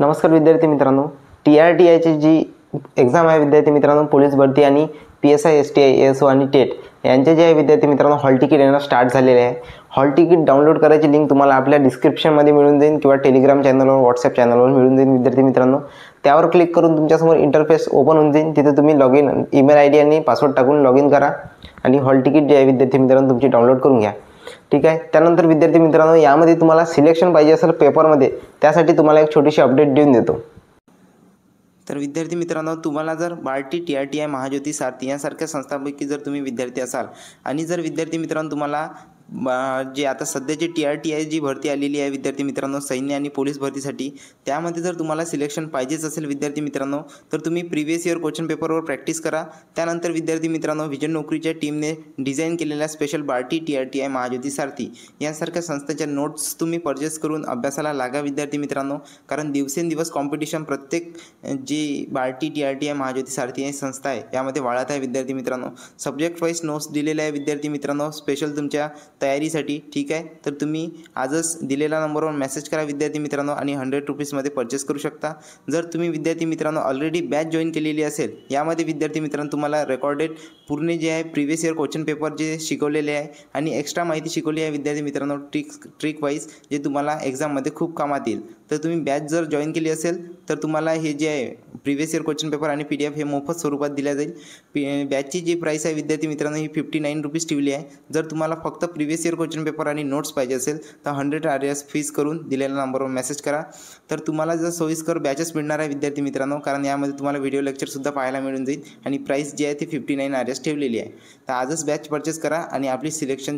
नमस्कार विद्यार्थी मित्रांनो, TRTIची जी एक्झाम आहे विद्यार्थी मित्रांनो, पोलीस भरती आणि PSI STI ASO आणि टेट यांचे जे आहे विद्यार्थी मित्रांनो हॉल तिकीट येणं स्टार्ट झालेले आहे. हॉल तिकीट डाउनलोड करायची लिंक तुम्हाला आपल्या डिस्क्रिप्शनमध्ये मिळून जाईल किंवा टेलिग्राम चॅनलवर व्हॉट्सअप चॅनलवर मिळून जाईल विद्यार्थी मित्रांनो. त्यावर क्लिक करून तुमच्यासमोर इंटरफेस ओपन होऊन जाईल. तिथे तुम्ही लॉगिन ईमेल ID आणि पासवर्ड टाकून लॉगिन करा आणि हॉल तिकीट जे आहे विद्यार्थी मित्रांनो तुमची डाउनलोड करून घ्या. ठीक आहे. त्यानंतर विद्यार्थी मित्रांनो यामध्ये तुम्हाला सिलेक्शन पाहिजे असेल पेपरमध्ये, त्यासाठी तुम्हाला एक छोटीशी अपडेट देऊन देतो. तर विद्यार्थी मित्रांनो, तुम्हाला जर बार्टी, TRTI, महाज्योती, सारथी यांसारख्या संस्थांपैकी जर तुम्ही विद्यार्थी असाल आणि जर विद्यार्थी मित्रांनो तुम्हाला जे आता सध्याची TRTI जी भरती आलेली आहे विद्यार्थी मित्रांनो सैन्य आणि पोलीस भरतीसाठी, त्यामध्ये जर तुम्हाला सिलेक्शन पाहिजेच असेल विद्यार्थी मित्रांनो, तर तुम्ही प्रिव्हियस इयर क्वेश्चन पेपरवर प्रॅक्टिस करा. त्यानंतर विद्यार्थी मित्रांनो विजन नोकरीच्या टीमने डिझाईन केलेल्या स्पेशल बार्टी, TRTI, महाज्योती, सारथी यांसारख्या संस्थांच्या नोट्स तुम्ही परचेस करून अभ्यासाला लागा विद्यार्थी मित्रांनो. कारण दिवसेंदिवस कॉम्पिटिशन प्रत्येक जी बार्टी, TRTI, महाज्योती, सारथी ही संस्था आहे यामध्ये वाढत आहे विद्यार्थी मित्रांनो. सब्जेक्ट वाईज नोट्स दिलेले आहे विद्यार्थी मित्रांनो स्पेशल तुमच्या तयारीसाठी. ठीक आहे. तर तुम्ही आजच दिलेल्या नंबरवर मेसेज करा विद्यार्थी मित्रांनो आणि 100 रुपीजमध्ये परचेस करू शकता. जर तुम्ही विद्यार्थी मित्रांनो ऑलरेडी बॅच जॉईन केलेली असेल, यामध्ये विद्यार्थी मित्रांनो तुम्हाला रेकॉर्डेड पूर्ण जे आहे प्रिव्हियस इयर क्वेश्चन पेपर जे शिकवलेले आहे आणि एक्स्ट्रा माहिती शिकवली आहे विद्यार्थी मित्रांनो ट्रिक वाईज, जे तुम्हाला एक्झाममध्ये खूप कामात येईल. तर तुम्ही बॅच जर जॉईन केली असेल तर तुम्हाला हे जे आहे प्रिव्हियस इयर क्वेश्चन पेपर आणि PDF हे मोफत स्वरूपात दिल्या जाईल. बॅचची जी प्राईस आहे विद्यार्थी मित्रांनो ही 59 रुपीज ठेवली आहे. जर तुम्हाला फक्त प्रिव्हियस इयर क्वेश्चन पेपर आणि नोट्स पाहिजे असेल तर 100 RS फीस करून दिलेल्या नंबरवर मेसेज करा. तर तुम्हाला जर सोयीस्कर बॅचेस मिळणार आहे विद्यार्थी मित्रांनो, कारण यामध्ये तुम्हाला व्हिडिओ लेक्चरसुद्धा पाहायला मिळून जाईल आणि प्राईस जी आहे ती 59 RS ठेवलेली आहे. तर आजच बॅच परचेस करा आणि आपली सिलेक्शन